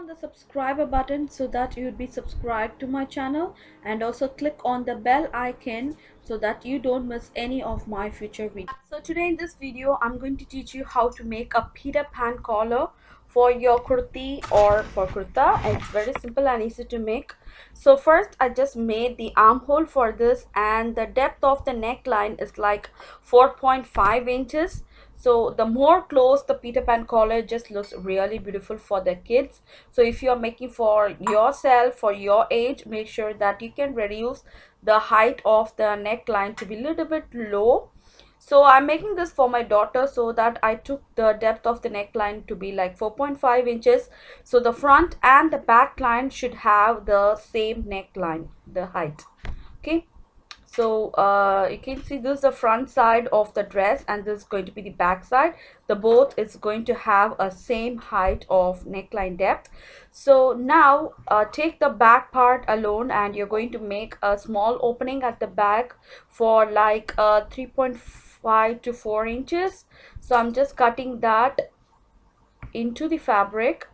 On the subscriber button so that you'd be subscribed to my channel, and also click on the bell icon so that you don't miss any of my future videos. So today in this video I'm going to teach you how to make a Peter Pan collar for your kurti or for kurta. It's very simple and easy to make. So first I just made the armhole for this, and the depth of the neckline is like 4.5 inches. So the more close the Peter Pan collar just looks really beautiful for the kids. So if you are making for yourself, for your age, make sure that you can reduce the height of the neckline to be a little bit low. So I'm making this for my daughter, so that I took the depth of the neckline to be like 4.5 inches. So the front and the back line should have the same neckline, the height. Okay. So you can see this is the front side of the dress, and this is going to be the back side. The both is going to have a same height of neckline depth. So now take the back part alone, and you're going to make a small opening at the back for like 3.5 to 4 inches. So I'm just cutting that into the fabric.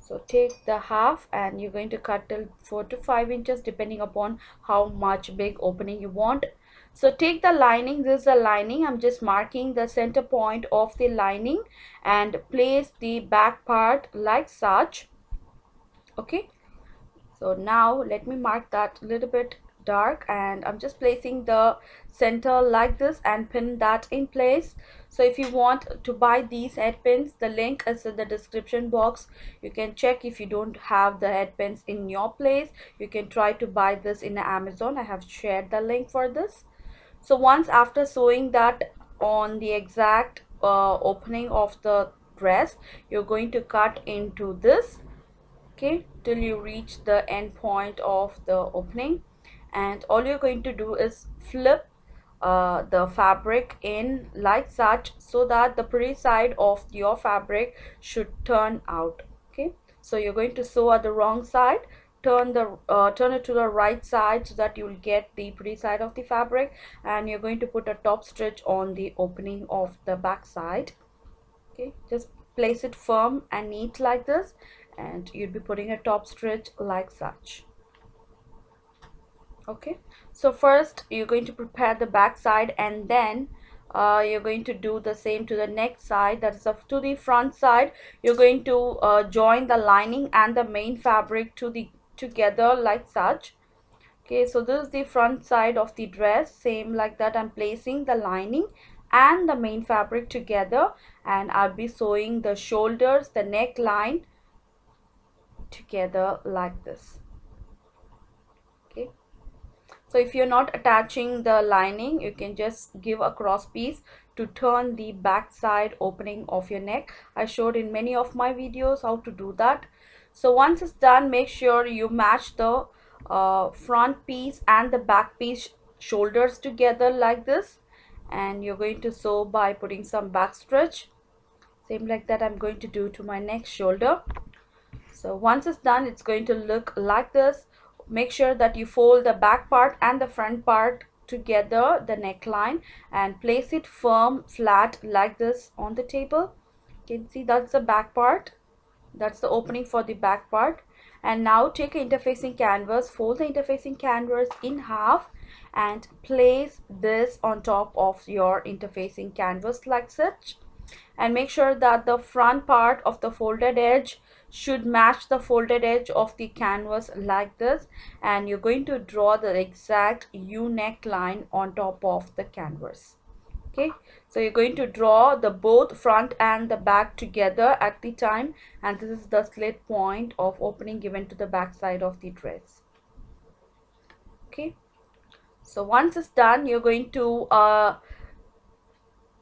So take the half and you're going to cut till 4 to 5 inches depending upon how much big opening you want. So take the lining, this is the lining. I'm just marking the center point of the lining and place the back part like such. Okay, so now let me mark that a little bit dark, and I'm just placing the center like this and pin that in place. So if you want to buy these head pins, the link is in the description box. You can check. If you don't have the head pins in your place, you can try to buy this in Amazon. I have shared the link for this. So once after sewing that on the exact opening of the dress, you're going to cut into this, okay, till you reach the end point of the opening. And all you're going to do is flip the fabric in like such, so that the pretty side of your fabric should turn out. Okay, so you're going to sew at the wrong side, turn it to the right side so that you'll get the pretty side of the fabric, and you're going to put a top stitch on the opening of the back side. Okay, just place it firm and neat like this, and you'll be putting a top stitch like such. Okay, so first you're going to prepare the back side, and then you're going to do the same to the next side, that is to the front side. You're going to join the lining and the main fabric together like such. Okay, so this is the front side of the dress. Same like that, I'm placing the lining and the main fabric together, and I'll be sewing the shoulders, the neckline together like this. Okay, so if you're not attaching the lining, you can just give a cross piece to turn the back side opening of your neck. I showed in many of my videos how to do that. So once it's done, make sure you match the front piece and the back piece shoulders together like this, and you're going to sew by putting some back stitch. Same like that I'm going to do to my next shoulder. So once it's done, it's going to look like this. Make sure that you fold the back part and the front part together, the neckline, and place it firm flat like this on the table. You can see that's the back part, that's the opening for the back part. And now take an interfacing canvas, fold the interfacing canvas in half, and place this on top of your interfacing canvas like such. And make sure that the front part of the folded edge should match the folded edge of the canvas like this, and you're going to draw the exact U neckline on top of the canvas. Okay, so you're going to draw the both front and the back together at the time, and this is the slit point of opening given to the back side of the dress. Okay, so once it's done, you're going to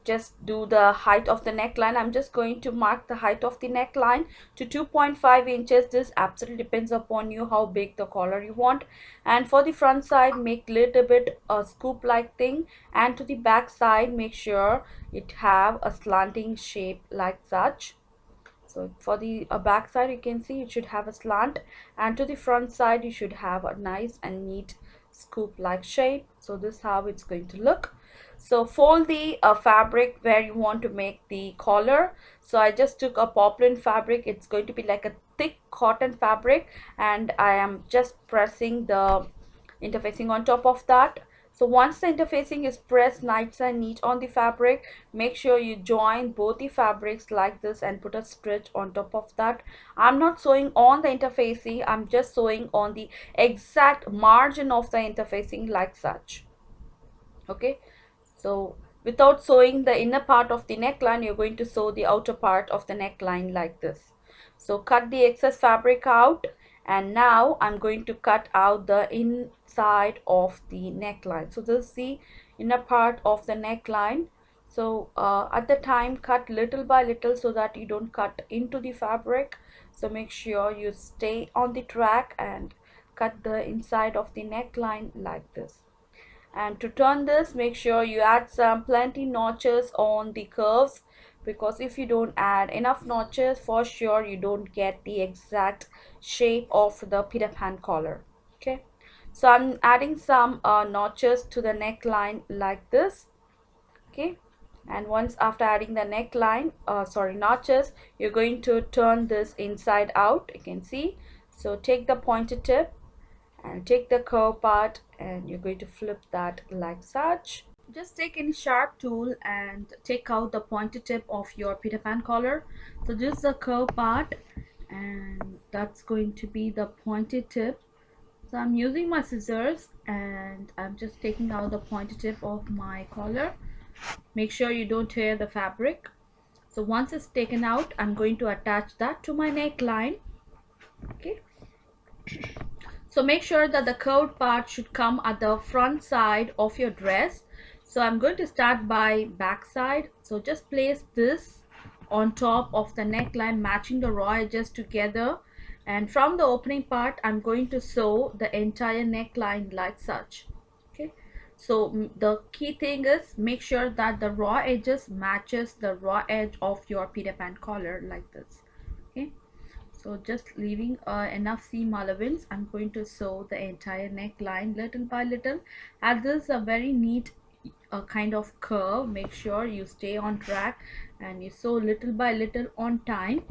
just do the height of the neckline. I'm just going to mark the height of the neckline to 2.5 inches. This absolutely depends upon you how big the collar you want. And for the front side, make little bit a scoop like thing, and to the back side, make sure it have a slanting shape like such. So for the back side, you can see it should have a slant, and to the front side you should have a nice and neat scoop like shape. So this is how it's going to look. So fold the fabric where you want to make the collar. So I just took a poplin fabric. It's going to be like a thick cotton fabric, and I am just pressing the interfacing on top of that. So once the interfacing is pressed nice and neat on the fabric, make sure you join both the fabrics like this and put a stitch on top of that. I'm not sewing on the interfacing, I'm just sewing on the exact margin of the interfacing like such. Okay, so without sewing the inner part of the neckline, you're going to sew the outer part of the neckline like this. So cut the excess fabric out, and now I'm going to cut out the inside of the neckline. So this is the inner part of the neckline. So at the time, cut little by little so that you don't cut into the fabric. So make sure you stay on the track and cut the inside of the neckline like this. And to turn this, make sure you add some plenty notches on the curves, because if you don't add enough notches, for sure you don't get the exact shape of the Peter Pan collar. Okay, so I'm adding some notches to the neckline like this. Okay, and once after adding the neckline notches, you're going to turn this inside out, you can see. So take the pointed tip and take the curve part, and you're going to flip that like such. Just take any sharp tool and take out the pointed tip of your Peter Pan collar. So this is the curve part, and that's going to be the pointed tip. So I'm using my scissors and I'm just taking out the pointed tip of my collar. Make sure you don't tear the fabric. So once it's taken out, I'm going to attach that to my neckline. Okay, so make sure that the curved part should come at the front side of your dress. So I'm going to start by back side. So just place this on top of the neckline, matching the raw edges together, and from the opening part I'm going to sew the entire neckline like such. Okay, so the key thing is make sure that the raw edges matches the raw edge of your Peter Pan collar like this. Okay, so just leaving enough seam allowance, I'm going to sew the entire neckline little by little. As this is a very neat kind of curve, make sure you stay on track and you sew little by little on time.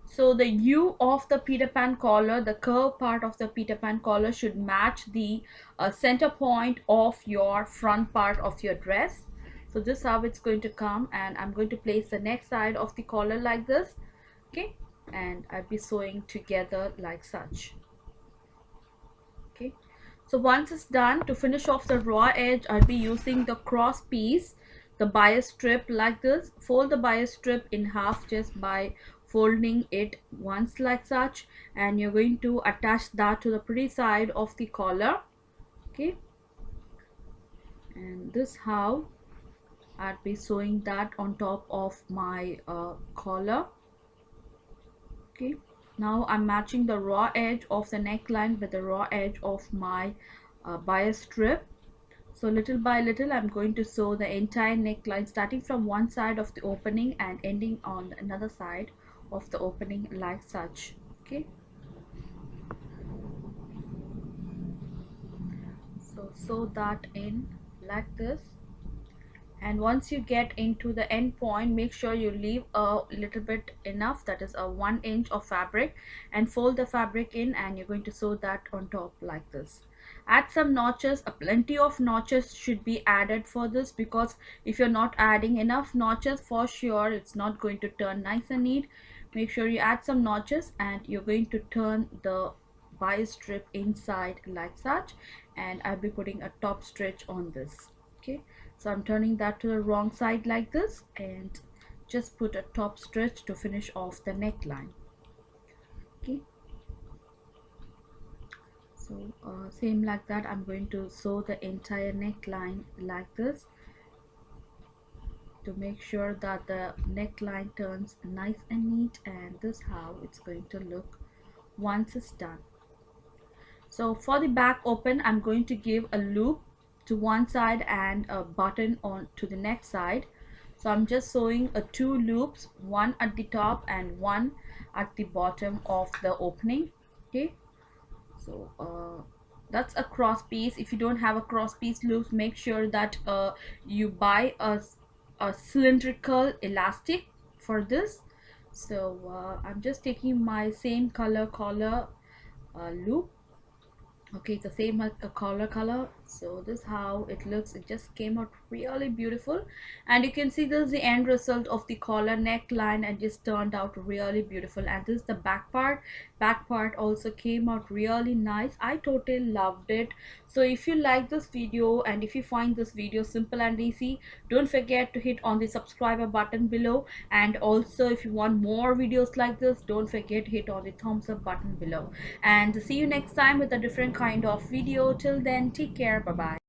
So the U of the Peter Pan collar, the curve part of the Peter Pan collar, should match the center point of your front part of your dress. So this is how it's going to come, and I'm going to place the next side of the collar like this. Okay, and I'll be sewing together like such. Okay, so once it's done, to finish off the raw edge, I'll be using the cross piece, the bias strip like this. Fold the bias strip in half just by folding it once like such, and you're going to attach that to the pretty side of the collar. Okay, and this how I'll be sewing that on top of my collar. Okay, now I'm matching the raw edge of the neckline with the raw edge of my bias strip. So little by little I'm going to sew the entire neckline, starting from one side of the opening and ending on another side of the opening like such. Okay, so sew that in like this. And once you get into the end point, make sure you leave a little bit enough, that is a 1 inch of fabric, and fold the fabric in, and you're going to sew that on top like this. Add some notches. A plenty of notches should be added for this, because if you're not adding enough notches, for sure it's not going to turn nice and neat. Make sure you add some notches, and you're going to turn the bias strip inside like such, and I'll be putting a top stitch on this. Okay, so I'm turning that to the wrong side like this, and just put a top stitch to finish off the neckline. Okay, so same like that, I'm going to sew the entire neckline like this to make sure that the neckline turns nice and neat, and this how it's going to look once it's done. So for the back open, I'm going to give a loop to one side and a button on to the next side. So I'm just sewing two loops, one at the top and one at the bottom of the opening. Okay, so that's a cross piece. If you don't have a cross piece loops, make sure that you buy a cylindrical elastic for this. So I'm just taking my same color loop. Okay, it's the same like a color. So this is how it looks. It just came out really beautiful, and you can see this is the end result of the collar neckline and just turned out really beautiful. And this is the back part also came out really nice. I totally loved it. So if you like this video and if you find this video simple and easy, don't forget to hit on the subscriber button below. And also if you want more videos like this, don't forget to hit on the thumbs up button below. And see you next time with a different kind of video. Till then, take care. Bye bye.